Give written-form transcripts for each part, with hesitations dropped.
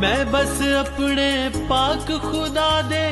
میں بس اپنے پاک خدا دے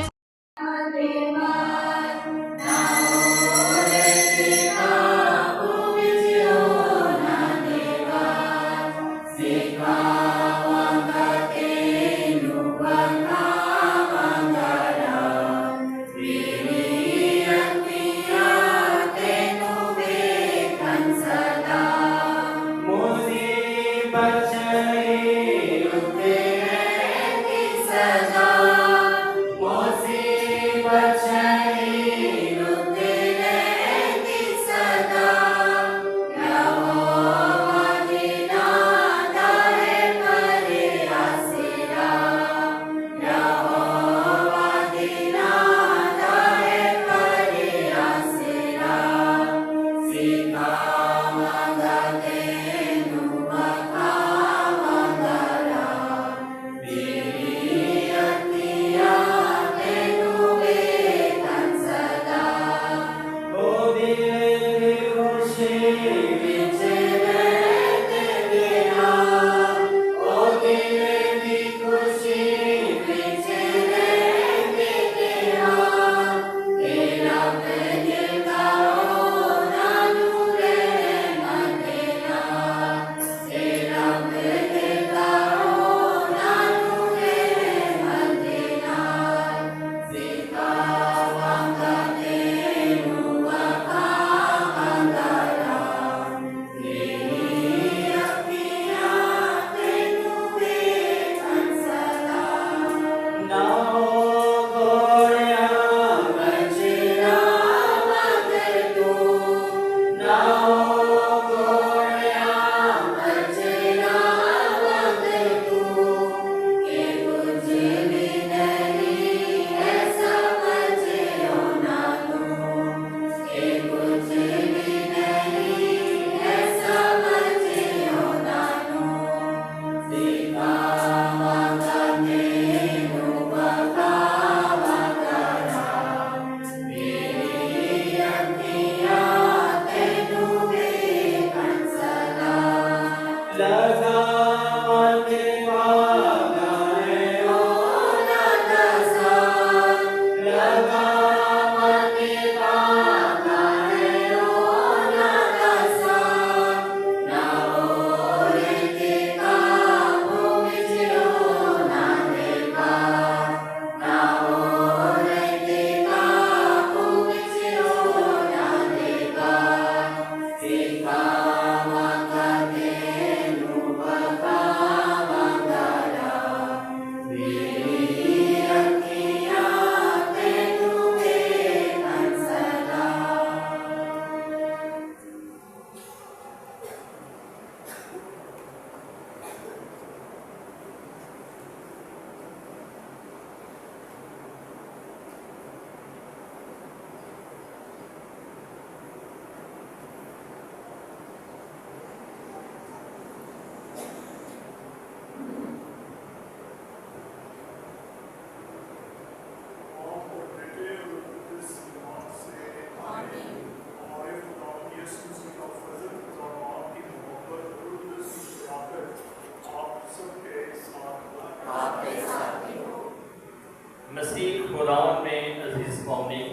مسیح خداوند میں عزیز مومنین،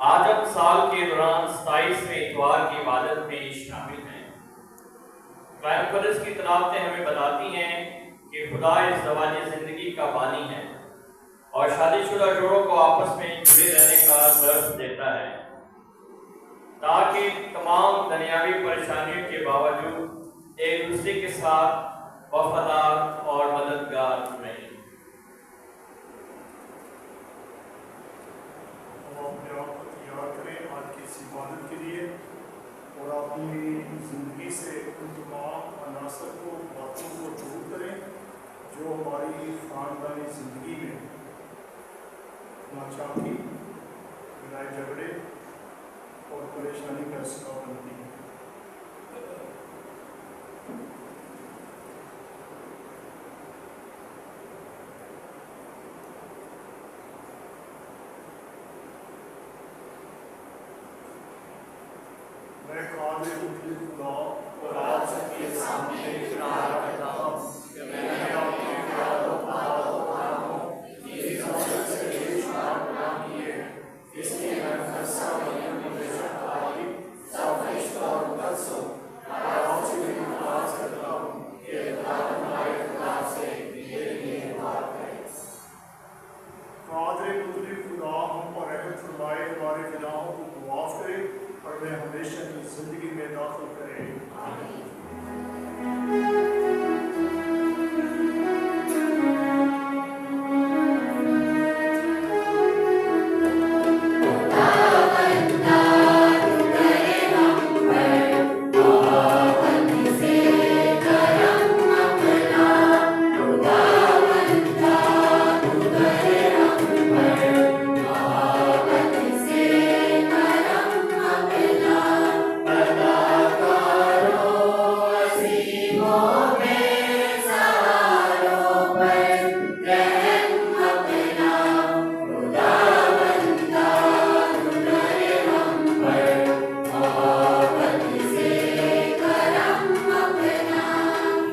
آج ہم سال کے دوران 27ویں اتوار کی عبادت میں شامل ہیں۔ قرآن مقدس کی تلاوتیں ہمیں بتاتی ہیں کہ خدا ازدواجی زندگی کا بانی ہے اور شادی شدہ جوڑوں کو آپس میں جڑے رہنے کا درس دیتا ہے تاکہ تمام دنیاوی پریشانیوں کے باوجود ایک دوسرے کے ساتھ وفادار اور مددگار رہیں۔ اپنے آپ کو تیار کریں آج کی اس عبادت کے لیے اور اپنی زندگی سے ان تمام عناصر کو باتوں کو دور کریں جو ہماری خاندانی زندگی میں ناچاکی، لڑائی جھگڑے اور پریشانی کا سبب بنتی ہے۔ میں قابل مطلق خدا اور آپ سب کے سامنے اقرار کرتا ہوں کہ میں نے اپنے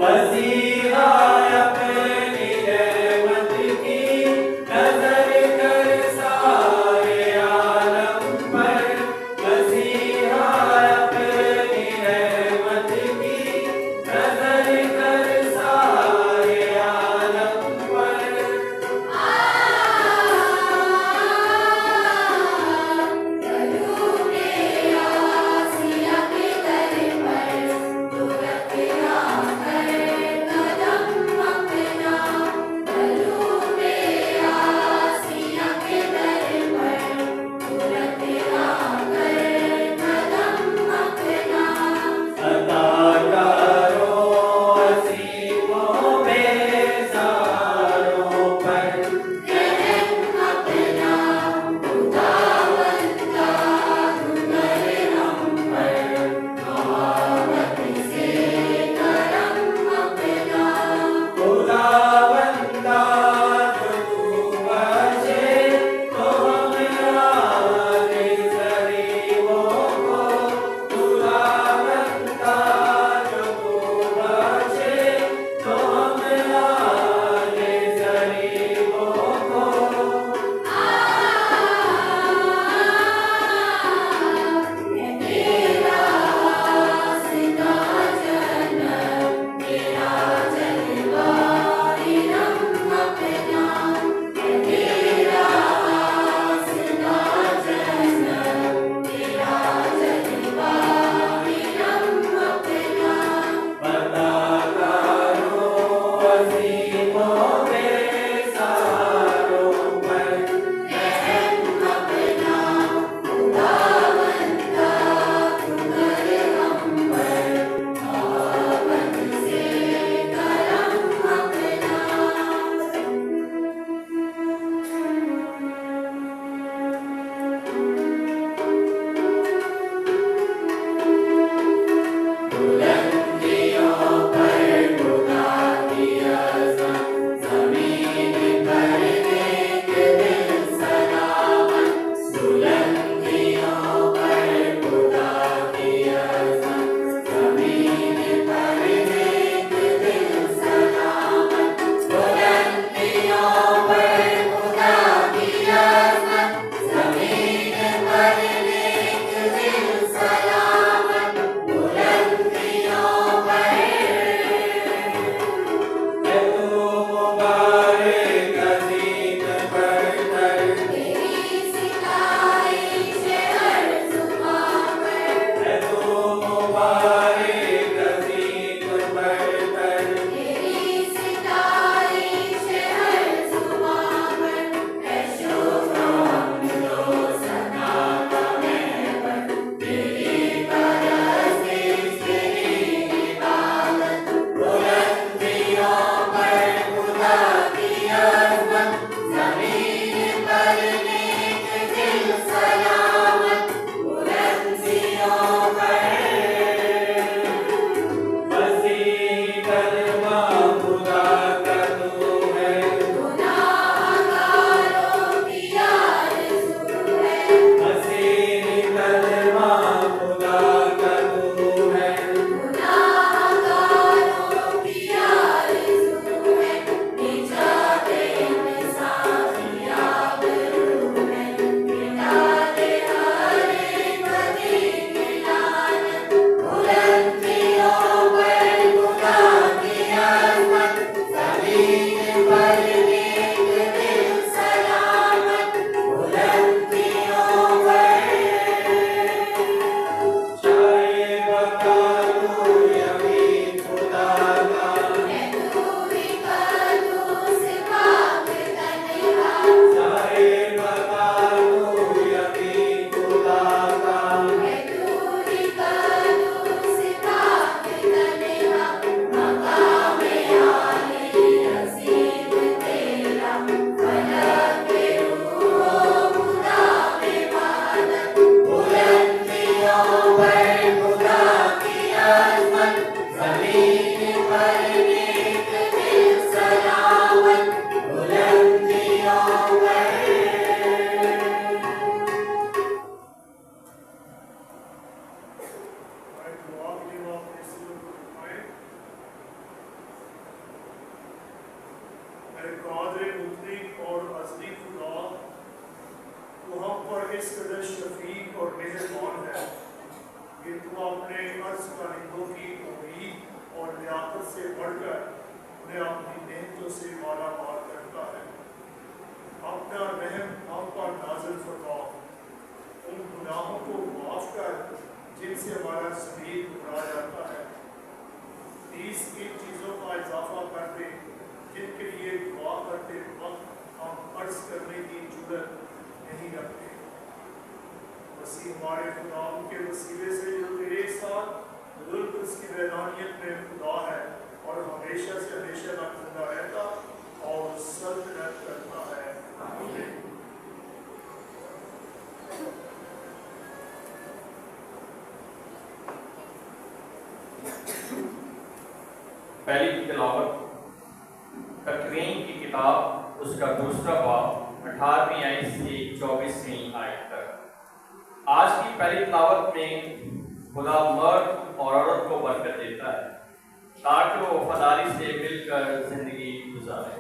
مسیحا اپنی رحمت کی نظر کر سارے عالم پر، مسیحا اپنی رحمت کی نظر کر سارے عالم پر۔ بلندیوں پر خدا کی اے قادر مطلق اور ازلی خدا، تو ہم پر اس قدر شفیق اور مہربان ہے کہ تو اپنے عرض کنندوں کی امید اور لیاقت سے بڑھ کر انہیں اپنی نعمتوں سے مالا مال کرتا ہے۔ اپنا رحم ہم پر نازل فرما، ان گناہوں کو معاف کر جن سے ہمارا ضمیر گھبرا جاتا ہے۔ 30 ان چیزوں کا اضافہ کر دے جن کے لیے دعا کرتے وقت ہم عرض کرنے کی جرت نہیں رکھتے۔ مسیح ہمارے خدا ان کے وسیلے سے جو تیرے ساتھ ملک اس کی وحدانیت میں خدا ہے اور ہمیشہ سے ہمیشہ تک زندہ رہتا اور سلطنت کرتا ہے۔ آمین۔ پہلی تلاوت تکوین کی کتاب اس کا دوسرا باب 18ویں آیت سے 24ویں آیت تک۔ آج کی پہلی تلاوت میں خدا مرد اور عورت کو برکت دیتا ہے تاکہ وہ وفاداری سے مل کر زندگی گزارے۔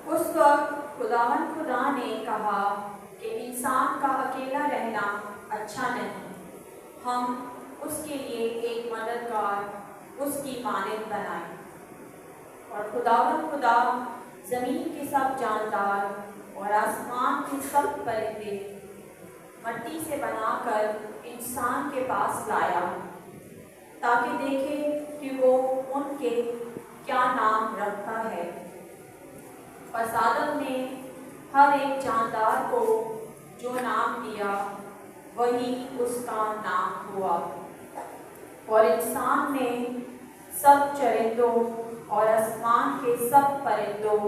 اس وقت خداوند خدا نے کہا کہ انسان کا اکیلا رہنا اچھا نہیں، ہم اس کے لیے ایک مددگار اس کی مانند بنائیں۔ اور خداوند خدا زمین کے سب جاندار اور آسمان کے سب پرندے مٹی سے بنا کر انسان کے پاس لایا تاکہ دیکھے کہ وہ ان کے کیا نام رکھتا ہے۔ پس آدم نے ہر ایک جاندار کو جو نام دیا وہی اس کا نام ہوا، اور انسان نے سب چرندوں اور آسمان کے سب پرندوں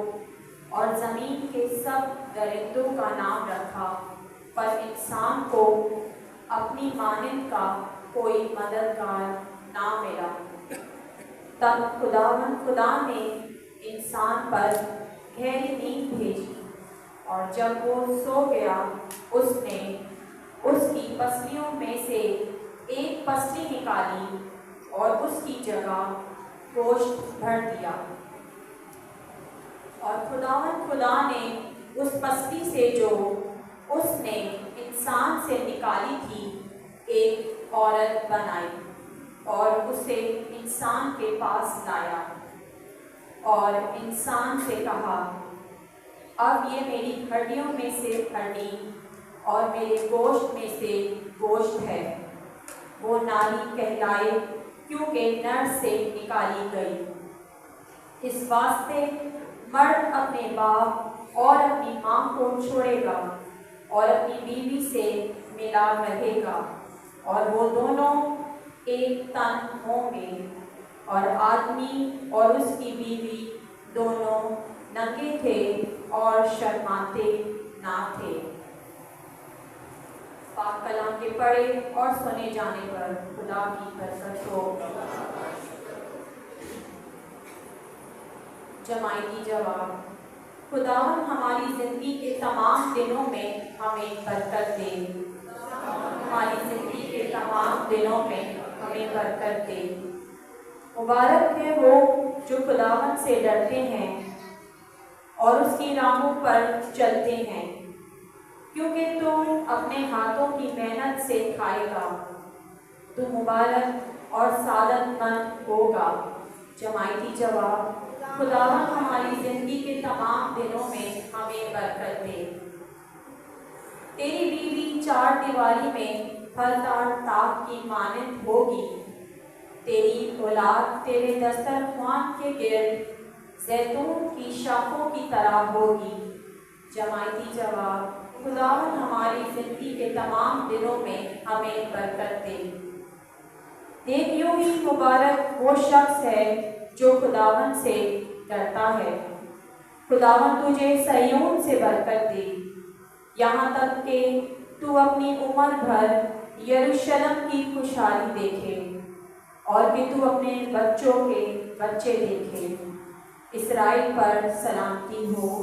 اور زمین کے سب درندوں کا نام رکھا، پر انسان کو اپنی مانند کا کوئی مددگار نہ ملا۔ تب خداوند خدا نے انسان پر گہری نیند بھیجی، اور جب وہ سو گیا اس نے اس کی پسلیوں میں سے ایک پسلی نکالی اور اس کی جگہ گوشت بھر دیا۔ اور خداوند خدا نے اس پسلی سے جو اس نے انسان سے نکالی تھی ایک عورت بنائی اور اسے انسان کے پاس لایا، اور انسان سے کہا، اب یہ میری ہڈیوں میں سے ہڈی اور میرے گوشت میں سے گوشت ہے، وہ ناری کہلائے کیونکہ نر سے نکالی گئی۔ اس واسطے مرد اپنے باپ اور اپنی ماں کو چھوڑے گا اور اپنی بیوی سے ملا رہے گا، اور وہ دونوں ایک تن ہوں گے۔ اور آدمی اور اس کی بیوی دونوں ننگے تھے اور شرماتے نہ تھے۔ پاک کلام کے پڑھے اور سنے جانے پر خدا کی برکت ہو۔ جماعتی جواب، خداوند ہماری زندگی کے تمام دنوں میں ہمیں برکت دے، ہماری زندگی کے تمام دنوں میں ہمیں برکت دے۔ مبارک ہے وہ جو خداوند سے ڈرتے ہیں اور اس کی راہوں پر چلتے ہیں، کیونکہ تو اپنے ہاتھوں کی محنت سے کھائے گا، تو مبارک اور سعادت مند ہوگا۔ جماعتی جواب، خداوند ہماری زندگی کے تمام دنوں میں ہمیں برکت دے۔ تیری بیوی چار دیواری میں پھلدار تاک کی مانند ہوگی، تیری اولاد تیرے دسترخوان کے گرد زیتون کی شاخوں کی طرح ہوگی۔ جماعتی جواب، خداوند ہماری زندگی کے تمام دنوں میں ہمیں برکت دے۔ دیکھ یوں ہی مبارک وہ شخص ہے جو خداوند سے ڈرتا ہے۔ خداوند تجھے صہیون سے برکت دے، یہاں تک کہ تو اپنی عمر بھر یروشلم کی خوشحالی دیکھے، اور کہ تو اپنے بچوں کے بچے دیکھے۔ اسرائیل پر سلامتی ہو۔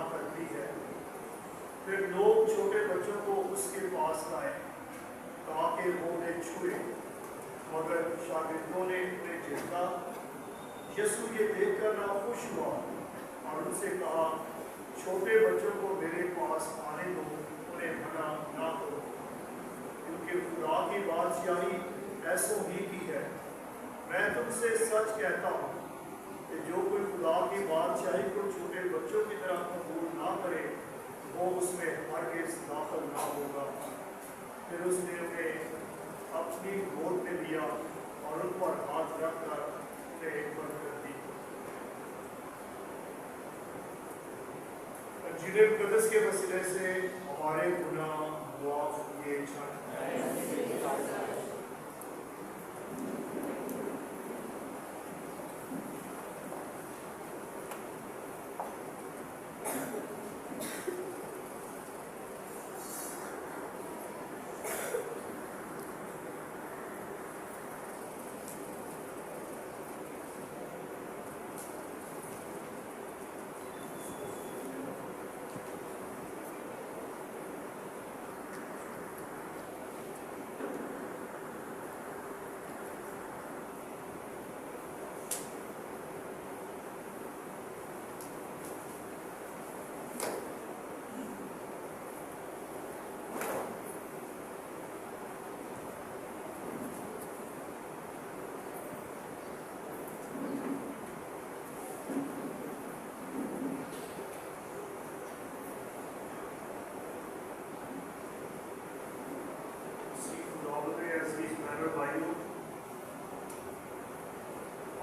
منع کرتی ہے۔ پھر لوگ چھوٹے بچوں کو اس کے پاس لائے تاکہ وہ انہیں چھوئے، مگر شاگردوں نے انہیں جھٹکا۔ یسوع یہ دیکھ کر ناخوش ہوا اور ان سے کہا، چھوٹے بچوں کو میرے پاس آنے دو، انہیں منع نہ کرو، کیونکہ خدا کی بادشاہی ایسوں ہی کی ہے۔ میں تم سے سچ کہتا ہوں کہ جو کوئی خدا کی بادشاہی کو چھوٹے بچوں کی طرح قبول نہ کرے وہ اس میں ہرگز داخل نہ ہوگا۔ پھر اس نے انہیں اپنی گود میں لیا اور ان پر ہاتھ رکھ کر انہیں بند کر دی۔ انجیل مقدس کے وسیلے سے ہمارے گناہ معاف کیے جائیں۔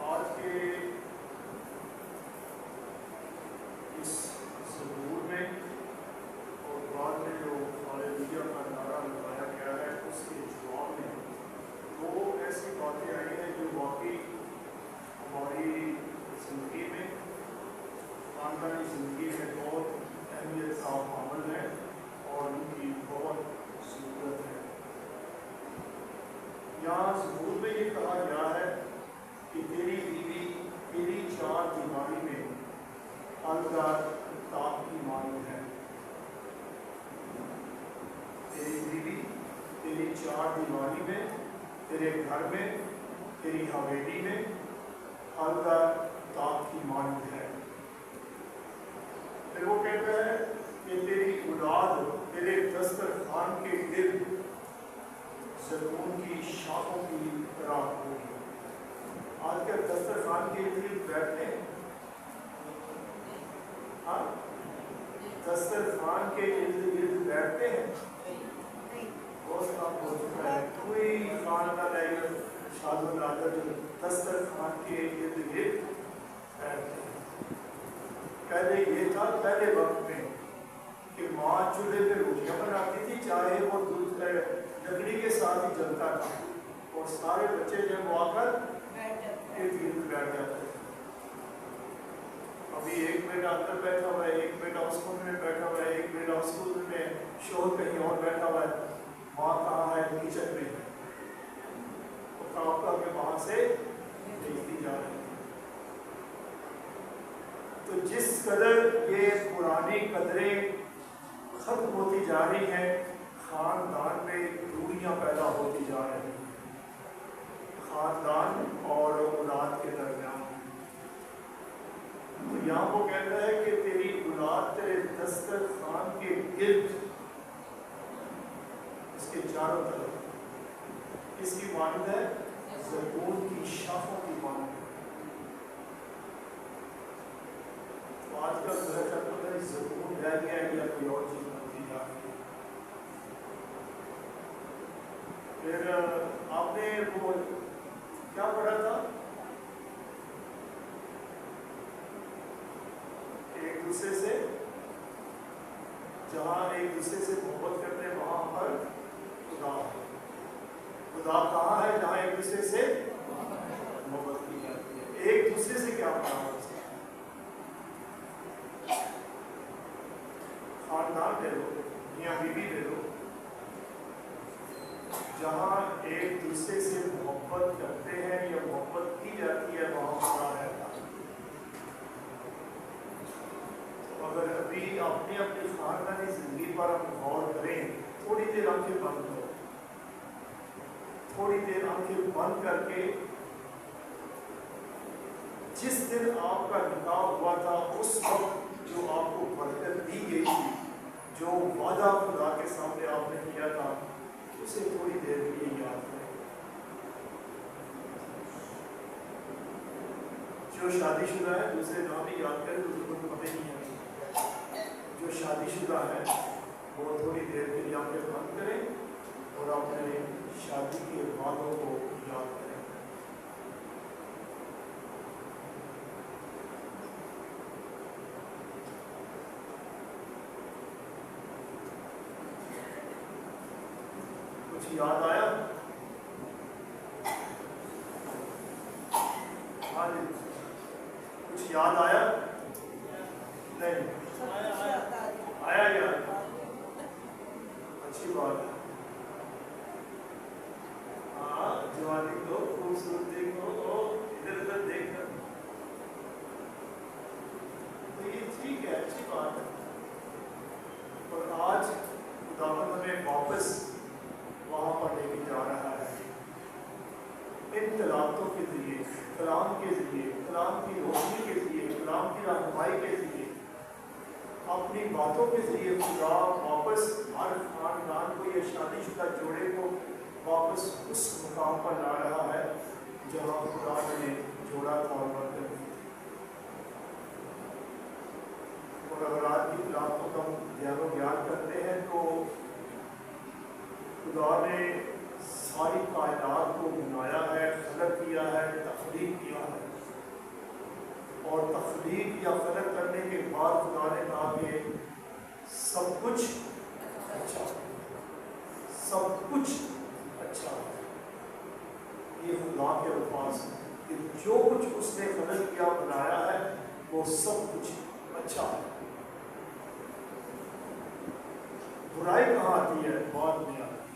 آج کے اس ظہور میں اور بعد میں جو ہاللیلویا کا نعرہ لگایا گیا ہے اس کے جواب میں دو ایسی باتیں آئی ہیں جو واقعی ہماری زندگی میں، خاندانی زندگی میں بہت اہمیت کا حامل ہے اور ان کی بہت ضرورت ہے۔ یہاں ظہور میں یہ کہا گیا ہے کہ تیری بیوی تیری چار دیواری میں الدار تاق کی مانند ہے۔ تیری بیوی تیری چار دیواری میں، تیرے گھر میں، تیری حویلی میں الدار تاق کی مانند ہے۔ پھر وہ کہتا ہے کہ تیری اولاد تیرے دسترخوان کے گرد زیتون کی شاخوں کی طرح ہوگی۔ آج کل دسترخوان کے گرد بیٹھتے ہیں، ہاں دسترخوان کے ارد گرد بیٹھتے ہیں، بہت کام ہو چکا ہے۔ کوئی خاندان ہے شاد و نادر جو دسترخوان کے ارد گرد بیٹھتے ہیں۔ پہلے یہ تھا پہلے وقت میں کہ ماں چولہے پہ روٹیاں بناتی تھی، چاہے وہ دودھ لکڑی کے ساتھ ہی جلتا تھا، اور سارے بچے جب وہ آ کر ارد گرد بیٹھ جاتے تھے۔ ابھی ایک بیٹا اندر بیٹھا ہوا ہے، ایک بیٹا اس کونے میں بیٹھا ہوا ہے، ایک بیٹا اس کونے میں، شوہر کہیں اور بیٹھا ہوا ہے، ماں کہاں ہے کچن میں، وہ کام کر کے وہاں سے دیکھتی جا رہی ہے۔ تو جس قدر یہ پرانی قدریں ختم ہوتی جا رہی ہیں، خاندان میں دوریاں پیدا ہوتی جا رہی ہیں، خاندان اور اولاد کے درمیان۔ تو یہاں وہ کہتا ہے کہ تیری اولاد تیرے دسترخوان کے گرد، اس کے چاروں طرف، اس کی مانند ہے زیتون کی شاخوں کی مانند ہے۔ تو آج کل میرا خیال ہے زیتون رہ گیا ہے یا کوئی اور چیز بنتی جا رہی ہے۔ پھر آپ نے وہ کیا پڑھا تھا؟ ایک دوسرے سے، جہاں ایک دوسرے سے محبت کرتے ہیں وہاں پر خدا ہے۔ خدا کہاں ہے؟ جہاں ایک دوسرے سے محبت کی جاتی ہے۔ ایک دوسرے سے کیا پڑھا؟ خاندان لے لو، میاں بیوی لے لو، جہاں ایک دوسرے سے محبت کرتے ہیں یا محبت کی جاتی ہے وہاں خدا رہتا ہے۔ اگر ابھی کبھی اپنے اپنی خاندانی زندگی پر ہم غور کریں، تھوڑی دیر آنکھیں بند کرو، تھوڑی دیر آنکھیں بند کر کے جس دن آپ کا نکاح ہوا تھا اس وقت جو آپ کو برکت دی گئی تھی، جو وعدہ خدا کے سامنے آپ نے کیا تھا، اسے تھوڑی دیر کے لیے یاد کریں۔ جو شادی شدہ ہے دوسرے نام ہی یاد کریں، دوسرے کو پتہ نہیں ہے۔ جو شادی شدہ ہے وہ تھوڑی دیر کے لیے آنکھیں بند کریں اور اپنے شادی کے وعدوں کو یاد کریں۔ کچھ یاد آیا؟ ہاں جی، کچھ یاد آیا؟ نہیں آیا یاد؟ اچھی بات ہے۔ ہاں، جوانی کو خوبصورتی کو ادھر ادھر دیکھ کر تو یہ ٹھیک ہے، اچھی بات ہے۔ اور آج خداوند ہمیں واپس وہاں پر لے کے جا رہا ہے، ان تلاوتوں کے ذریعے، کلام کے ذریعے، کلام کی روشنی کے ذریعے، کلام کی رہنمائی کے ذریعے، اپنی باتوں کے ذریعے خدا واپس ہر خاندان کو، یہ شادی شدہ جوڑے کو واپس اس مقام پر لا رہا ہے جہاں خدا نے جوڑا تھا اور برکت دی۔ اور اگر آج کی تلاوتوں کا ہم دھیان و بیان کرتے ہیں تو خدا نے ساری کائنات کو بنایا ہے، خلق کیا ہے، تخلیق کیا ہے، اور تخلیق یا خلق کرنے کے بعد خدا نے کہا کہ سب کچھ اچھا ہے، سب کچھ اچھا ہے۔ یہ خدا کے الفاظ ہیں کہ جو کچھ اس نے خلق کیا، بنایا ہے، وہ سب کچھ اچھا ہے۔ برائی کہاں آتی ہے؟ بعد میں آتی ہے۔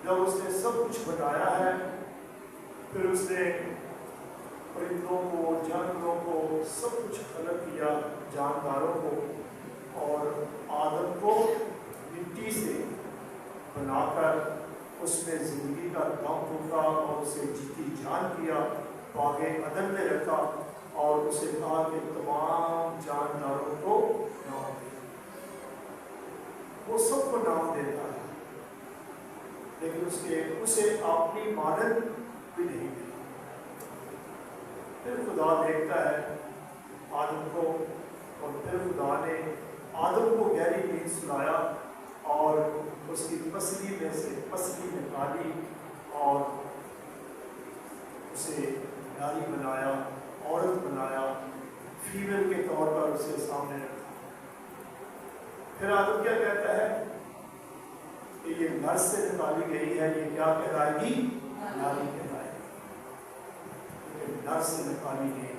جب اس نے سب کچھ بنایا ہے، پھر اس نے پرندوں کو، جانوروں کو، سب کچھ خلق کیا، جانداروں کو، اور آدم کو مٹی سے بنا کر اس میں زندگی کا دم پھونکا اور اسے جیتی جان کیا، باغ عدن میں رکھا اور اسے کہا کہ تمام جانداروں کو نام دے۔ وہ سب کو نام دیتا ہے، لیکن اسے اپنی مانند بھی نہیں ملی۔ پھر خدا دیکھتا ہے آدم کو، اور پھر خدا نے آدم کو گہری نیند سلایا اور اس کی پسلی میں سے پسلی نکالی اور اسے ناری بنایا، عورت بنایا، فیمیل کے طور پر اسے سامنے رکھا۔ پھر آدم کیا کہتا ہے کہ یہ نر سے نکالی گئی ہے، یہ کیا کہلائے گی؟ ناری کہلائے گی، نر سے نکالی گئی۔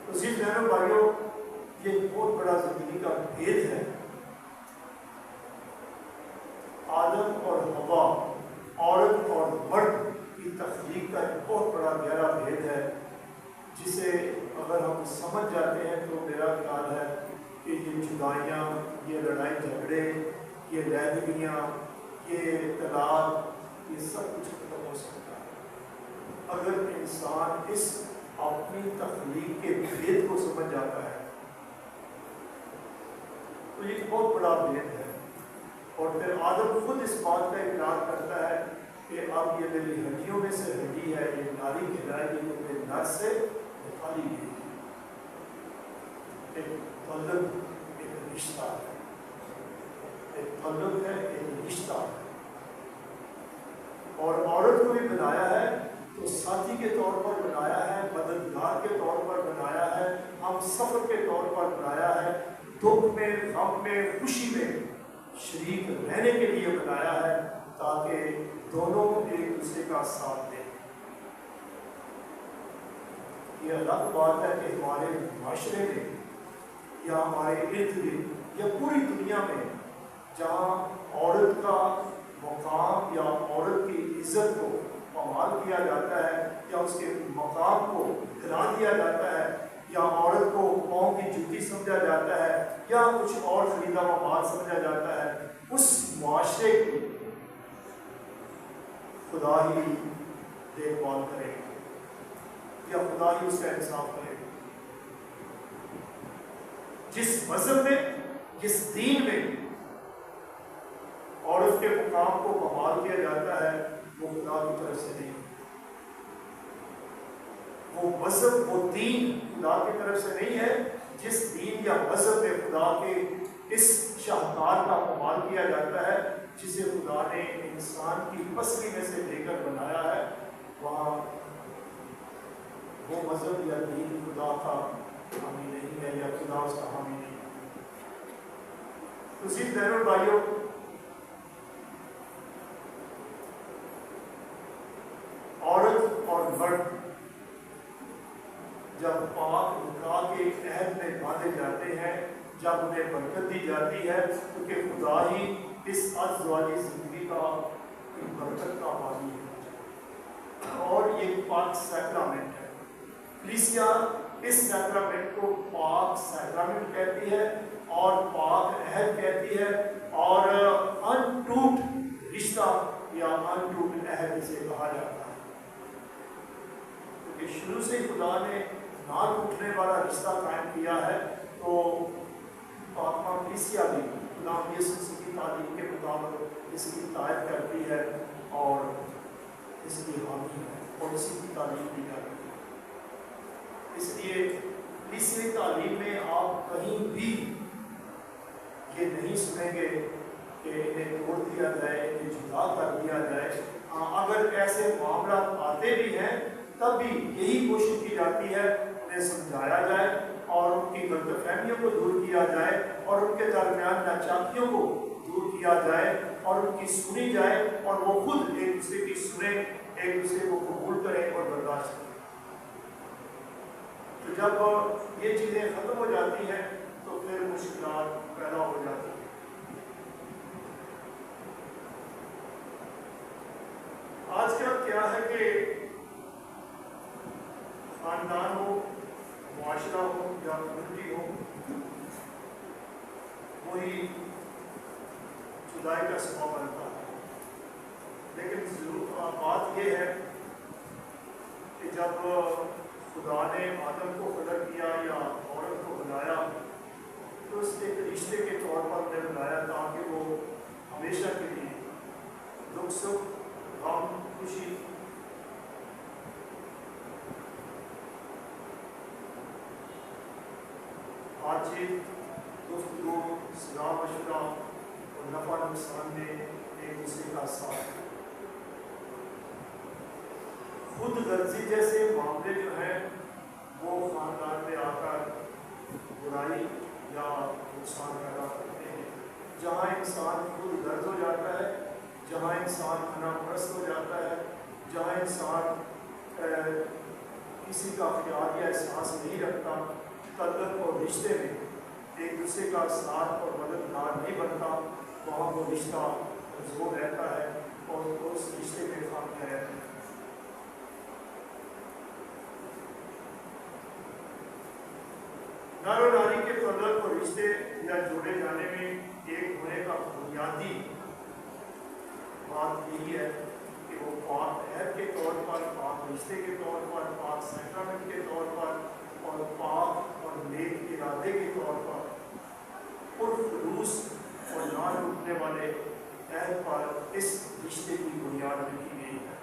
تو عزیز بہنوں بھائیوں، یہ بہت بڑا زندگی کا بھید ہے۔ آدم اور حوا، عورت اور مرد کی تخلیق کا ایک بہت بڑا گہرا بھید ہے، جسے اگر ہم سمجھ جاتے ہیں تو میرا خیال ہے کہ یہ جدائیاں، یہ لڑائی جھگڑے، یہ علیحدگیاں، یہ طلاق، یہ سب کچھ ختم ہو سکتا ہے اگر انسان اس اپنی تخلیق کے بھید کو سمجھ جاتا ہے۔ تو یہ بہت بڑا بھید ہے۔ اور پھر آدم خود اس بات کا اقرار کرتا ہے کہ اب یہ میری ہڈیوں میں سے ہڈی ہے، یہ ناری کہلائے گی کیونکہ نر سے نکالی گئی ہے۔ ایک تعلق، ایک رشتہ ہے، ایک تعلق ہے، ایک رشتہ ہے۔ اور عورت کو بھی بنایا ہے تو ساتھی کے طور پر بنایا ہے، مددگار کے طور پر بنایا ہے، ہم سفر کے طور پر بنایا ہے، دکھ میں، غم میں، خوشی میں شریک رہنے کے لیے بنایا ہے، تاکہ دونوں ایک دوسرے کا ساتھ دیں۔ یہ الگ بات ہے کہ ہمارے معاشرے میں یا ہمارے ارد گرد یا پوری دنیا میں جہاں عورت کا مقام یا عورت کی عزت کو پامال کیا جاتا ہے یا اس کے مقام کو گرا دیا جاتا ہے، یا عورت کو پاؤں کی جوتی سمجھا جاتا ہے یا کچھ اور خریدا ہوا مال سمجھا جاتا ہے، اس معاشرے کی خدا ہی دیکھ بھال کرے گا یا خدا ہی اس کا انصاف کرے گا۔ جس مذہب میں، جس دین میں عورت کے مقام کو بحال کیا جاتا ہے وہ خدا کی طرف سے نہیں، وہ مذہب، وہ دین خدا کی طرف سے نہیں ہے۔ جس دین یا مذہب میں خدا کے اس شاہکار کا بحال کیا جاتا ہے جسے خدا نے انسان کی پسلی میں سے لے کر بنایا ہے، وہاں وہ مذہب یا دین خدا کا حامی نہیں ہے یا خدا اس کا حامی نہیں ہے۔ تو صرف بہنوں بھائیوں، عورت اور مرد جب پاک نکاح کے عہد میں باندھے جاتے ہیں، جب انہیں برکت دی جاتی ہے، کیونکہ خدا ہی اس ازواجی زندگی کا برکت کا حامی ہے اور یہ پاک سیکرامنٹ ہے۔ کلیسیا اس سیکرامنٹ کو پاک سیکرامنٹ کہتی ہے اور پاک عہد کہتی ہے اور انٹوٹ رشتہ یا انٹوٹ عہد اسے کہا جاتا ہے، کیونکہ شروع سے خدا نے نہ ٹوٹنے والا رشتہ قائم کیا ہے۔ تو پاکمہ کلیسیا بھی خدا یسوع مسیح کی تعلیم کے مطابق اس کی تائید کرتی ہے اور اس کی حامی ہے اور اسی کی تعلیم بھی کرتی ہے۔ اس لیے کلیسیا تعلیم میں آپ کہیں بھی یہ نہیں سنیں گے کہ انہیں توڑ دیا جائے، انہیں جدا کر دیا جائے۔ اگر ایسے معاملات آتے بھی ہیں تب بھی یہی کوشش کی جاتی ہے انہیں سمجھایا جائے اور ان کی غلط فہمیوں کو دور کیا جائے اور ان کے درمیان ناچاکیوں کو دور کیا جائے اور ان کی سنی جائے اور وہ خود ایک دوسرے کی سنیں، ایک دوسرے کو قبول کریں اور برداشت کریں۔ تو جب یہ چیزیں ختم ہو جاتی ہیں تو پھر مشکلات پیدا ہو جاتی ہیں۔ آج کل کیا ہے کہ خاندان ہو، معاشرہ ہو یا کمیونٹی ہو، وہی جدائی کا سبب بنتا ہے۔ لیکن ضرور بات یہ ہے کہ جب خدا نے آدم کو خلق کیا یا عورت کو بنایا تو اس ایک رشتے کے طور پر انہیں بنایا تاکہ وہ ہمیشہ کے لیے دکھ سکھ، غم، خوشی، بات چیت، گفتگو، صلاح مشورہ اور نفع نقصان میں ایک دوسرے کا ساتھ۔ خود غرضی جیسے معاملے جو ہیں وہ خاندان میں آ کر برائی یا نقصان پیدا کرتے ہیں۔ جہاں انسان خود غرض ہو جاتا ہے، جہاں انسان انا پرست ہو جاتا ہے، جہاں انسان کسی کا خیال یا احساس نہیں رکھتا، تعلق اور رشتے میں ایک دوسرے کا ساتھ اور مددگار نہیں بنتا، وہاں وہ رشتہ کمزور رہتا ہے اور اس رشتے میں خامیاں رہتی ہیں۔ نر و ناری کے تعلق اور رشتے یا جوڑے جانے میں ایک ہونے کا بنیادی بات یہی ہے کہ وہ پاک عہد کے طور پر، پاک رشتے کے طور پر، پاک سیکرامنٹ کے طور پر اور پاک اور نیک ارادے کے طور پر پرخلوص اور نہ ٹوٹنے والے عہد پر اس رشتے کی بنیاد رکھی گئی ہے۔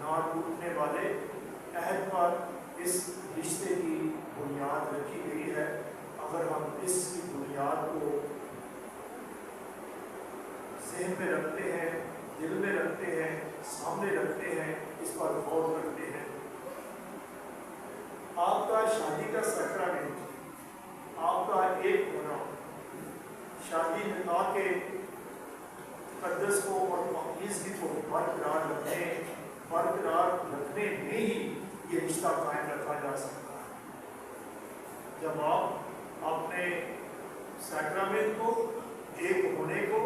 نہ ٹوٹنے والے عہد پر اس رشتے کی بنیاد رکھی گئی ہے۔ اگر ہم اس کی بنیاد کو ذہن میں رکھتے ہیں، دل میں رکھتے ہیں، سامنے رکھتے ہیں، اس پر غور کرتے ہیں، آپ کا شادی کا سیکرامنٹ، آپ کا ایک ہونا، شادی نکاح کے تقدس کو اور پاکیزگی کو برقرار رکھنے میں ہی یہ رشتہ قائم رکھا جا سکتا ہے۔ جب آپ اپنے سیکرامنٹ کو، ایک ہونے کو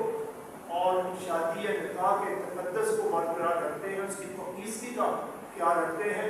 اور شادی یا نکاح کے تقدس کو برقرار رکھتے ہیں، اس کی پاکیزگی کا خیال رکھتے ہیں،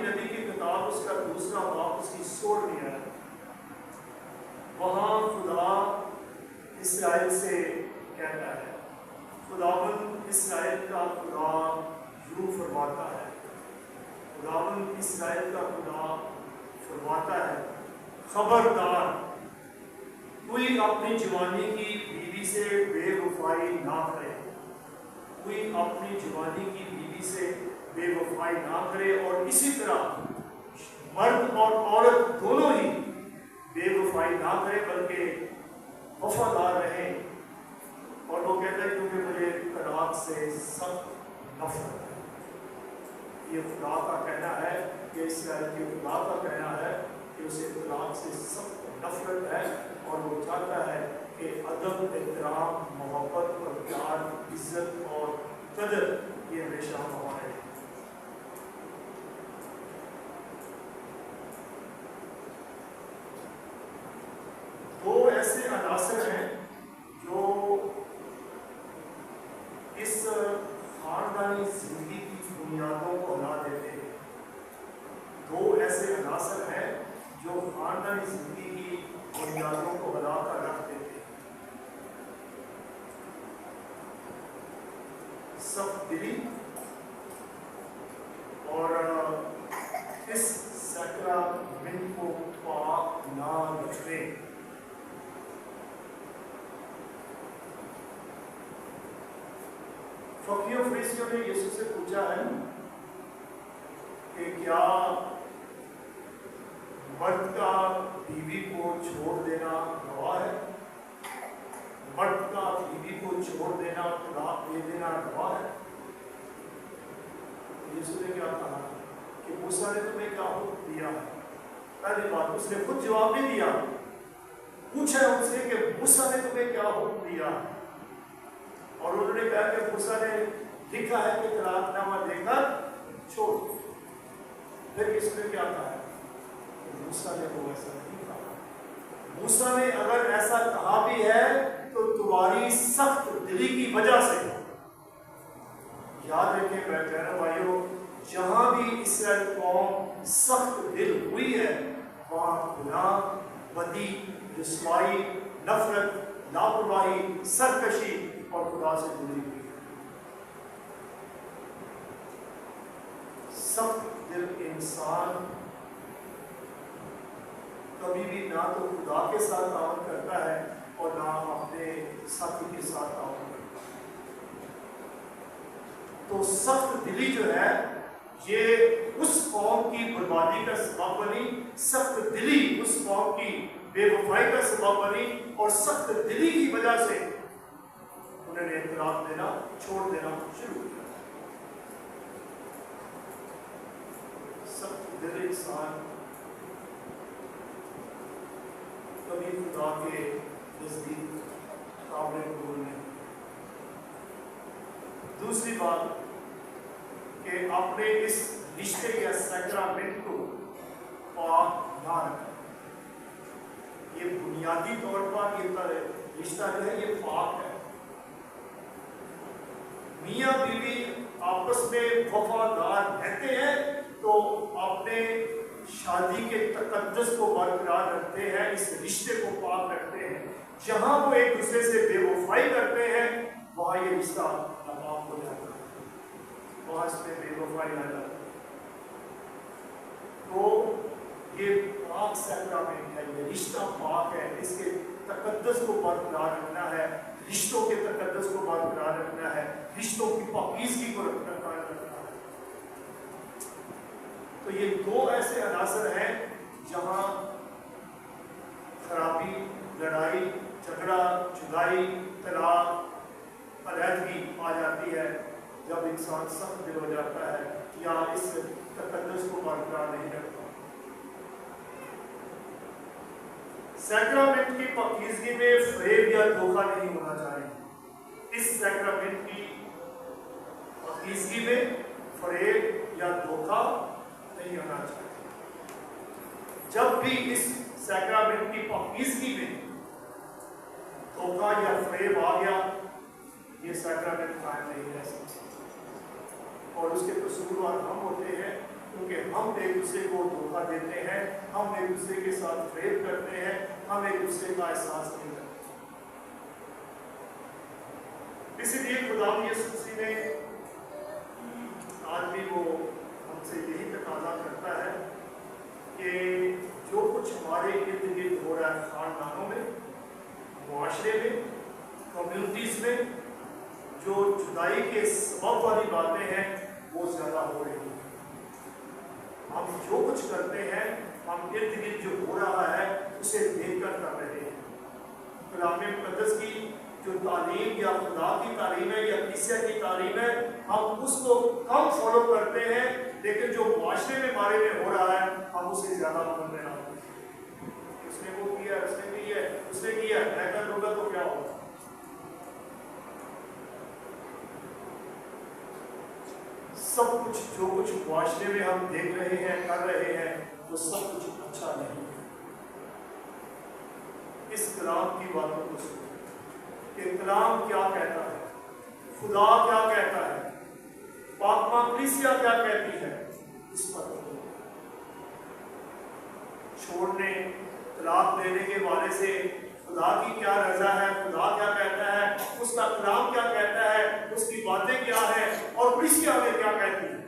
نبی کی کتاب اس کا 2 باب اس کی 16 ہے، وہاں خدا اسرائیل سے کہتا ہے، خداوند اسرائیل کا خدا یوں فرماتا ہے، خداوند اسرائیل کا خدا فرماتا ہے، خبردار کوئی اپنی جوانی کی بیوی سے بے وفائی نہ کرے، کوئی اپنی جوانی کی بیوی سے بے وفائی نہ کرے، اور اسی طرح مرد اور عورت دونوں ہی بے وفائی نہ کرے بلکہ وفادار رہیں۔ اور وہ کہتا ہے کیونکہ مجھے طلاق سے سخت نفرت ہے۔ یہ خدا کا کہنا ہے کہ اسرائیل کے خدا کا کہنا ہے کہ اسے طلاق سے سخت نفرت ہے، اور وہ چاہتا ہے کہ ادب، احترام، محبت اور پیار، عزت اور قدر یہ ہمیشہ ہمارے۔ دو ایسے عناصر ہیں جو اس خاندانی زندگی کی بنیادوں کو ہلا دیتے ہیں، دو ایسے عناصر ہیں جو خاندانی زندگی کی بنیادوں کو ہلا کر رکھ دیتے ہیں، سخت دلی اور اس سیکرامنٹ کو پاک نہ رکھنے۔ فقیوں فریسیوں نے یسوع سے پوچھا ہے کہ کیا مرد کا بیوی کو چھوڑ دینا گواہ ہے؟ مرد کا بیوی کو چھوڑ دینا، طلاق دے دینا گواہ ہے؟ یسوع نے کیا کہا کہ موسیٰ نے تمہیں کیا حکم دیا ہے؟ پہلی بات اس نے خود جواب نہیں دیا، پوچھا ان سے کہ موسیٰ نے تمہیں کیا حکم دیا ہے؟ اور انہوں نے کہا کہ موسیٰ نے لکھا ہے کہ طلاق نامہ دے کر چھوڑ۔ پھر اس نے کیا کہا ہے کہ موسیٰ نے وہ ایسا نہیں کہا۔ موسیٰ نے اگر ایسا کہا بھی ہے تو تمہاری سخت دلی کی وجہ سے۔ یاد رکھیں میں کہہ رہا ہوں بھائیو، جہاں بھی اسرائیل قوم سخت دل ہوئی ہے وہاں گناہ، بدی، رسوائی، نفرت، لاپرواہی، سرکشی اور خدا سے دوری ہوئی ہے۔ سخت دل انسان کبھی بھی نہ تو خدا کے ساتھ تعاون کرتا ہے اور نہ اپنے ساتھی کے ساتھ تعاون کرتا ہے۔ تو سخت دلی جو ہے یہ اس قوم کی بربادی کا سبب بنی، سخت دلی اس قوم کی بے وفائی کا سبب بنی، اور سخت دلی کی وجہ سے انہوں نے طلاق دینا چھوڑ دینا شروع کیا۔ سخت دل انسان کبھی خدا کے نزدیک قابل قبول نہیں۔ دوسری بات کہ اپنے اس رشتے یا سیکرامنٹ کو پاک نہ رکھیں۔ یہ بنیادی طور پر یہ رشتہ جو ہے یہ پاک ہے۔ میاں بیوی آپس میں وفادار رہتے ہیں تو اپنے شادی کے تقدس کو برقرار رکھتے ہیں، اس رشتے کو پاک رکھتے ہیں۔ جہاں وہ ایک دوسرے سے بے وفائی کرتے ہیں وہاں یہ رشتہ ناپاک ہو جاتا ہے، وہاں اس میں بے وفائی آ جاتی ہے۔ تو یہ پاک سیکرامنٹ ہے، یہ رشتہ پاک ہے، اس کے تقدس کو برقرار رکھنا ہے، رشتوں کے تقدس کو برقرار رکھنا ہے، رشتوں کی پاکیزگی کو برقرار رکھنا ہے۔ تو یہ دو ایسے عناصر ہیں جہاں خرابی، لڑائی، جھگڑا، جدائی، طلاق، علیحدگی آ جاتی ہے جب انسان سخت دل ہو جاتا ہے یا اس تقدس کو برقرار نہیں رکھتا۔ سیکرامنٹ کی پاکیزگی میں فریب یا دھوکہ نہیں ہونا چاہیے۔ اس سیکرامنٹ کی پاکیزگی میں فریب یا دھوکہ نہیں ہونا چاہیے۔ جب بھی اس سیکرامنٹ کی پاکیزگی میں دھوکہ یا فریب آ گیا یہ سیکرامنٹ قائم نہیں رہ سکتا، اور اس کے قصوروار ہم ہوتے ہیں کیونکہ ہم ایک دوسرے کو دھوکہ دیتے ہیں، ہم ایک دوسرے کے ساتھ فریب کرتے ہیں، ہم ایک دوسرے کا احساس نہیں کرتے۔ اسی لیے خدا یسوع مسیح نے آج بھی وہ ہم سے یہی تقاضا کرتا ہے کہ جو کچھ ہمارے ارد گرد ہو رہا ہے، خاندانوں میں، معاشرے میں، کمیونٹیز میں، جو جدائی کے سبب والی باتیں ہیں وہ زیادہ ہو رہی ہیں۔ ہم جو کچھ کرتے ہیں، ہم ارد گرد جو ہو رہا ہے اسے دیکھ کر رہے ہیں۔ کلام مقدس کی جو تعلیم یا خدا کی تعلیم ہے یا کلیسیا کی تعلیم ہے، ہم اس کو کم فالو کرتے ہیں، لیکن جو معاشرے میں بارے میں ہو رہا ہے ہم اسے زیادہ مان میں آتے ہیں۔ اس نے وہ کیا، اس نے کی ہے، اس نے کیا، میں کر دوں گا تو کیا ہوگا؟ سب کچھ جو کچھ معاشرے میں ہم دیکھ رہے ہیں، کر رہے ہیں، وہ سب کچھ اچھا نہیں ہے۔ اس کلام کی باتوں کو سنو کہ کلام کیا کہتا ہے، خدا کیا کہتا ہے، پاک کلیسیا کیا کہتی ہے، اس پر چھوڑنے، طلاق دینے کے بارے سے خدا کی کیا رضا ہے، خدا کیا کہتا ہے، اس کا کلام کیا کہتا ہے، اس کی باتیں کیا ہے، اور کلیسیا میں کیا کہتی ہے۔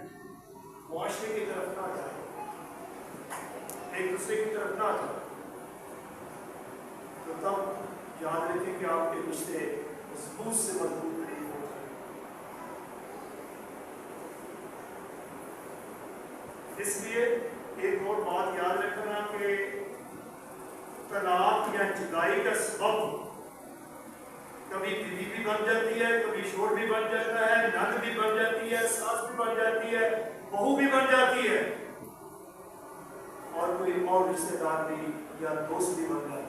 معاشرے کی طرف نہ جائے، ایک دوسرے کی طرف نہ جائے، تو تب یاد رکھیں کہ آپ کے رشتے مضبوط سے مضبوط نہیں ہو جائیں۔ اس لیے ایک اور بات یاد رکھنا کہ طلاق یا جدائی کا سبب کبھی بیوی بھی بن جاتی ہے، کبھی شوہر بھی بن جاتا ہے، نند بھی بن جاتی ہے، ساس بھی بن جاتی ہے، بہو بھی بن جاتی ہے، اور کوئی اور رشتے دار بھی یا دوست بھی بن جاتا ہے۔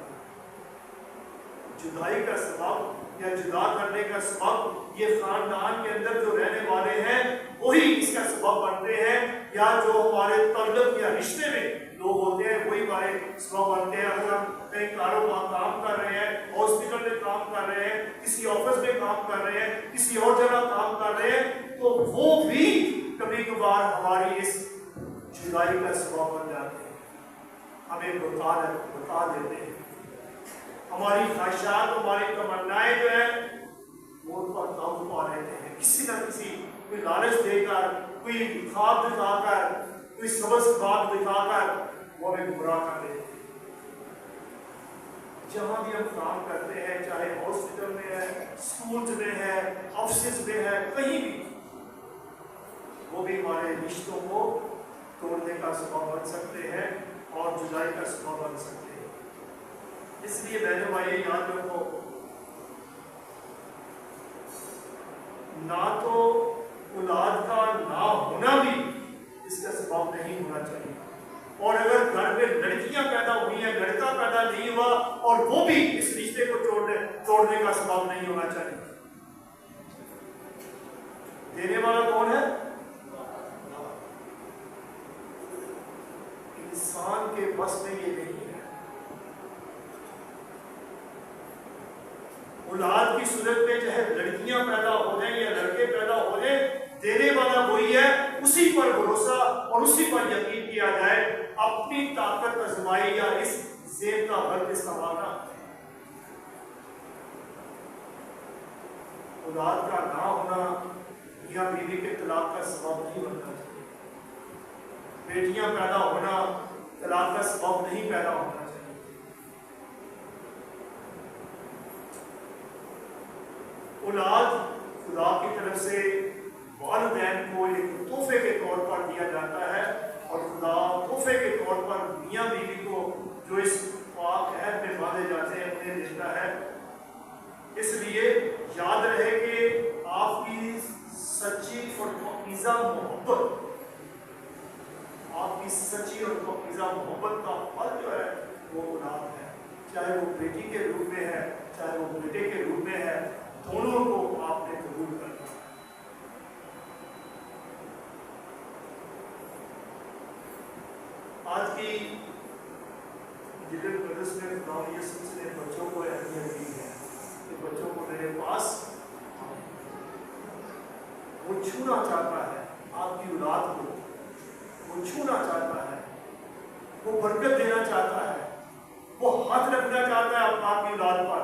جدائی کا سبب یا جدا کرنے کا سبب یہ خاندان کے اندر جو رہنے والے ہیں وہی اس کا سبب بنتے ہیں، یا جو ہمارے تعلق یا رشتے میں لوگ ہوتے ہیں وہی ہمارے سبب بنتے ہیں۔ اگر ہم کہیں کاروبار کام کر رہے ہیں، ہاسپٹل میں کام کر رہے ہیں، کسی آفس میں کام کر رہے ہیں، کسی اور جگہ کام کر رہے ہیں، تو وہ بھی کبھی کبھار ہماری اس جدائی کا سبب بن جاتے ہیں، ہمیں بتا دیتے ہیں، ہماری خواہشات، ہماری تمنائیں جو ہیں وہ ان پر قابو پا لیتے ہیں، کسی نہ کسی کوئی لالچ دے کر، کوئی خواب دکھا کر، کوئی سبز خواب دکھا کر وہ ہمیں گمراہ کر دیتے ہیں۔ جہاں بھی ہم کام کرتے ہیں، چاہے ہاسپٹل میں ہے، اسکولز میں ہے، آفسز میں ہے، کہیں بھی، وہ بھی ہمارے رشتوں کو توڑنے کا سبب بن سکتے ہیں اور جدائی کا سبب بن سکتے ہیں۔ اس لیے بہنوں بھائی یاد رکھو، نہ تو اولاد کا نہ ہونا بھی اس کا سبب نہیں ہونا چاہیے، اور اگر گھر میں لڑکیاں پیدا ہوئی ہیں، لڑکا پیدا نہیں ہوا، اور وہ بھی اس رشتے کو توڑنے کا سبب نہیں ہونا چاہیے۔ دینے والا کون ہے؟ انسان کے بس میں یہ نہیں ہے۔ اولاد کی صورت میں چاہے لڑکیاں پیدا ہو جائیں یا لڑکے پیدا ہو جائیں، دینے والا وہی ہے، اسی پر بھروسہ اور اسی پر یقین کیا جائے، اپنی طاقت آزمائی یا اس ذہن کا غلط استعمال نہ۔ اولاد کا نہ ہونا یا بیوی کے طلاق کا سبب نہیں بننا چاہیے، بیٹیاں پیدا ہونا طلاق کا سبب نہیں پیدا ہونا چاہیے۔ اولاد خدا کی طرف سے والدین کو ایک تحفے کے طور پر دیا جاتا ہے، اور خدا تحفے کے طور پر میاں بیوی کو جو اس پاک عہد میں باندھے جاتے ہیں انہیں دیتا ہے۔ اس لیے یاد رہے کہ آپ کی سچی اور پاکیزہ محبت، آپ کی سچی اور پاکیزہ محبت کا پھل جو ہے وہ اولاد ہے، چاہے وہ بیٹی کے روپ میں ہے، چاہے وہ بیٹے کے روپ میں ہے، دونوں کو آپ نے قبول کرنا۔ آج کی جلد مقدس میں خدا یسوع نے بچوں کو اہمیت دی ہے کہ بچوں کو میرے پاس وہ چھونا چاہتا ہے، آپ کی اولاد کو وہ چھونا چاہتا ہے، وہ برکت دینا چاہتا ہے، وہ ہاتھ رکھنا چاہتا ہے اپنی اولاد پر.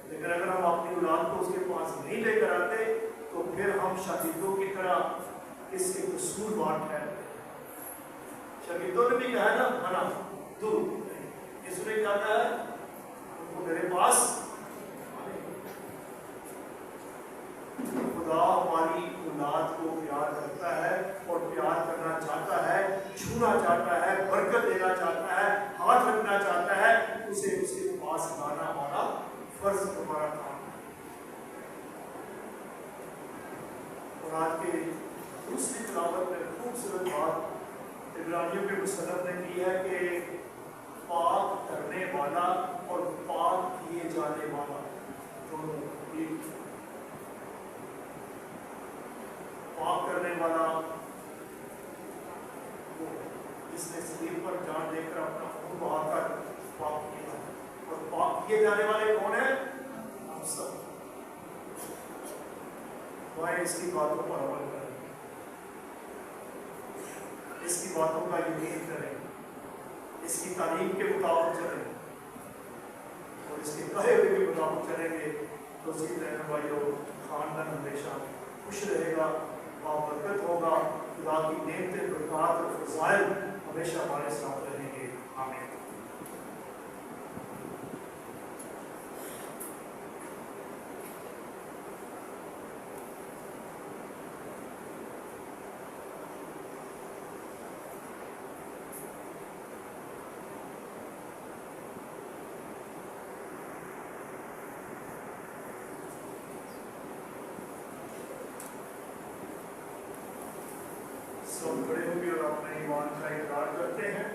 لیکن اگر ہم اپنی اولاد کو اس کے پاس نہیں لے کر آتے تو پھر ہم شاگردوں کی طرح اس کے قصور وار ٹھہرتے ہیں. شاگردوں نے بھی کہا نا ہنا دور اس نے کہتا ہے ان کو میرے پاس. خدا ہماری اولاد کو پیار کرتا ہے اور پیار کرنا چاہتا ہے، چھونا چاہتا ہے، برکت دینا چاہتا ہے، ہاتھ رکھنا چاہتا ہے. اسے اس کے پاس لانا ہمارا فرض، ہمارا کام ہے. اور آج کے دوسری تلاوت میں خوبصورت بات عبرانیوں کے مصنف نے کی ہے کہ پاک کرنے والا اور پاک کیے جانے والا دونوں. پاک کرنے والا وہ جس نے صلیب پر جان دے کر اپنا خون بہا کر پاک کیا، اور پاک کیے جانے والے کون ہیں؟ ہم سب. وہ اس کی باتوں پر عمل کریں، اس کی باتوں کا یقین کریں، اس کی تعلیم کے مطابق چلیں اور اس کے کہے ہوئے کے مطابق چلیں گے تو عزیز رہنے بھائیوں خاندان ہمیشہ خوش رہے گا، برکت ہوگا. خدا کی نعمتیں، برکات اور فضائل ہمیشہ ہمارے ساتھ رہیں گے. آمین. سب کھڑے ہوں گے اور اپنے ایمان کا اقرار کرتے ہیں.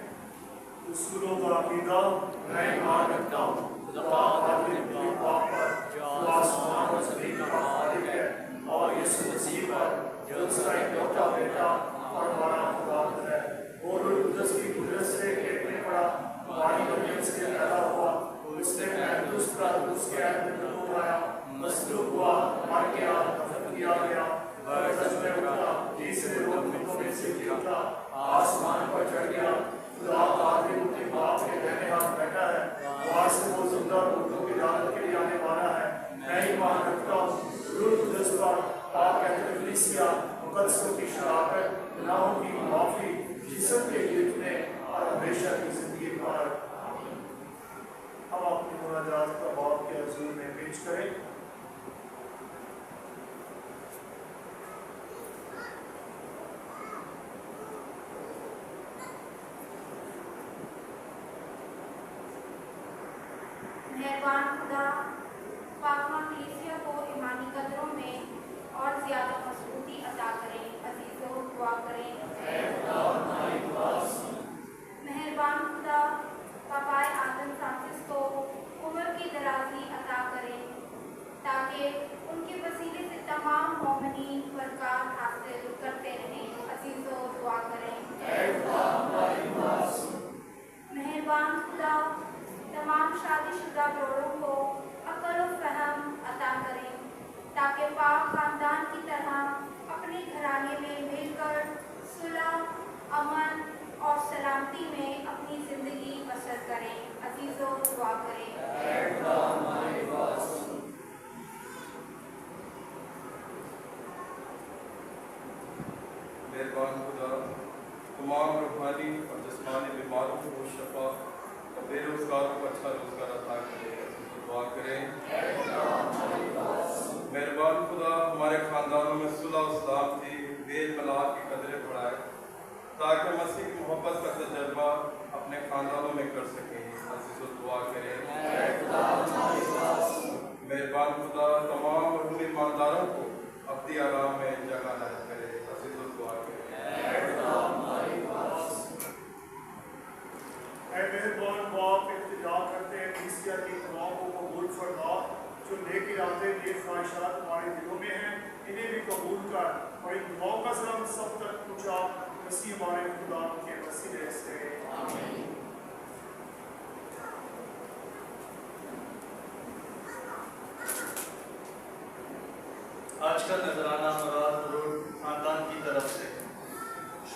اصولوں کا عقیدہ میں ایمان رکھتا ہوں خدا قادر بھی پاک پر جو آسمان اور زمین کا خالق ہے، اور یسوع مسیح پر جو اس کا اکلوتا بیٹا اور ہمارا خدا ہے، وہ روح القدس کی قدرت سے ایک میں پڑا، ہماری مریم سے پیدا ہوا، اس نے محدود اس کے اندر آیا، مصلوب ہوا، مر گیا، دفن کیا گیا، برزخ میں اٹھا، تیسرے روز مردوں میں سے جی اٹھا، آسمان پر چڑھ گیا، خدا قادر کے باپ کے دائیں ہاتھ بیٹھا ہے، وہاں سے وہ زندہ مردوں کی عدالت کے لیے آنے والا ہے. میں ایمان رکھتا ہوں روح القدس پر، پاک کلیسیا، مقدسوں کی شراکت، گناہوں کی معافی، جسم کے لٹنے اور ہمیشہ کی زندگی پر. ہم اپنی مناجات کا باپ کے حضور میں پیش کریں. مہربان خدا پاکما کلیسیا کو ایمانی قدروں میں اور زیادہ مضبوطی عطا کریں. عزیزوں دعا کریں. مہربان خدا پاپائے آدم فرانسس کو عمر کی درازی عطا کریں تاکہ ان کے وسیلے سے تمام مومنین برکات حاصل کرتے رہیں. عزیزوں دعا کریں. مہربان خدا تمام شادی شدہ جوڑوں کو عقل و فہم عطا کریں تاکہ پاک خاندان کی طرح اپنے گھرانے میں مل کر صلح، امن اور سلامتی میں اپنی زندگی بسر کریں. عزیزوں دعا کریں. مہربان خدا تمام روحانی اور جسمانی بیماروں کو شفا اور بے روزگاروں کو اچھا روزگار عطا کرے. دعا کریں. مہربان خدا ہمارے خاندانوں میں صلح و سلامتی، میل ملاپ کی قدریں بڑھائے تاکہ مسیح کی محبت کا تجربہ اپنے خاندانوں میں کر سکیں. عزیزو دعا کریں. مہربان خدا تمام مرحوم ایمانداروں کو اپنی آرام میں جگہ عنایت کرے. عزیزو دعا کریں. اے مہربان باپ التجا کرتے ہیں کلیسیا کی دعاؤں کو قبول فرما. جو نیک ارادے نیک خواہشات ہمارے دلوں میں ہیں انہیں بھی قبول کر اور ان دعاؤں کا سلام سب تک پہنچا. مسیح ہمارے خدا کے وسیلے سے. آمین. آج کا نذرانہ مراد ضرور خاندان کی طرف سے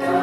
Amen.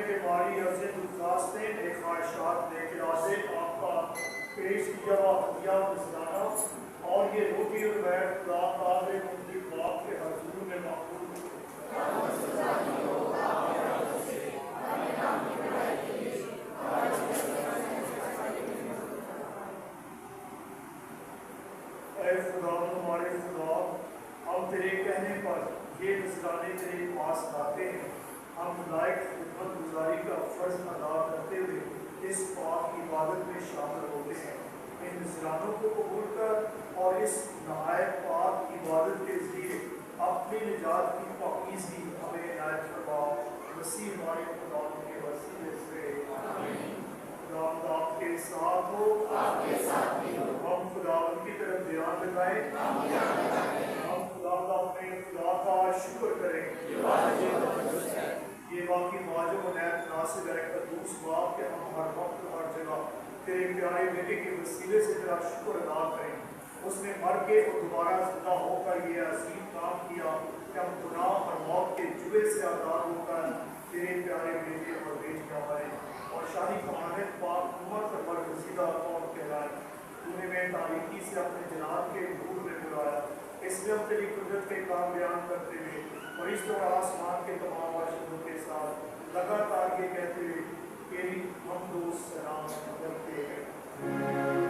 کہ ہماری عرضیں درخواستیں ایک خواہشات لے کے آتے آپ کا پیش کیا ہوا ہدیہ نذرانہ اور یہ روٹی اور بیٹھ خدا قادر منتخاب کے حضور میں مقبول اے خدا ہمارے خدا ہم تیرے کہنے پر یہ نذرانے تیرے پاس لاتے ہیں ہم لائق خدمت گزاری کا فرض ادا کرتے ہوئے اس پاک عبادت میں شامل ہوتے ہیں ان نذرانوں کو قبول کر اور اس نہایت پاک عبادت کے ذریعے اپنی نجات کی پاکیزگی ہمیں عنایت فرما مسیح ہمارے خدا کے وسیلے سے خدا آپ کے ساتھ ہو ہم خدا کی طرف دھیان لگائیں ہم خدا کا اپنے خدا کا شکر کریں یہ باقی واجب و نیت ناصر ہے قدوس باپ کہ ہم ہر وقت ہر جگہ تیرے پیارے بیٹے کے وسیلے سے تیرا شکر ادا کریں اس نے مر کے اور دوبارہ زندہ ہو کر یہ عظیم کام کیا کہ ہم گناہ اور موت کے جوے سے آزاد ہو کر تیرے پیارے بیٹے اور بیٹیاں بنیں اور شاہی کمانت پاک امت اور برگزیدہ قوم کہلائے تو نے میں تاریکی سے اپنے جناب کے نور میں بلایا اس میں ہم تیری قدرت کے کام بیان کرتے ہوئے فرشتوں اور آسمان کے تمام باشندوں کے ساتھ لگاتار یہ کہتے ہوئے تیری حمد و سلام کرتے ہیں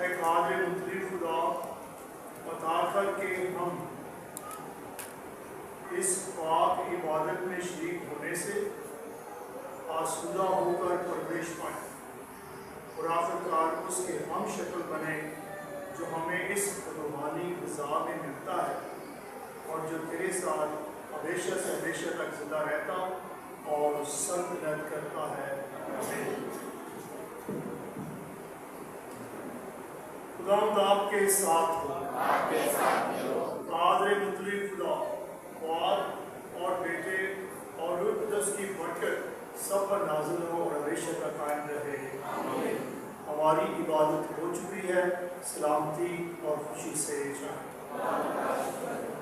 اے قادر مطلق خدا عطا کر کے ہم اس پاک عبادت میں شریک ہونے سے آسودہ ہو کر پرورش پائیں اور آخرکار اس کے ہم شکل بنے جو ہمیں اس روحانی غذا میں ملتا ہے اور جو تیرے ساتھ ہمیشہ سے ہمیشہ تک زندہ رہتا اور سلطنت کرتا ہے۔ آمین۔ خداوند آپ کے ساتھ ہو، قادر مطلق خدا باپ اور بیٹے اور روح القدس کی برکت سب پر نازل ہو اور ہمیشہ تک قائم رہے۔ ہماری عبادت ہو چکی ہے، سلامتی اور خوشی سے جائیں۔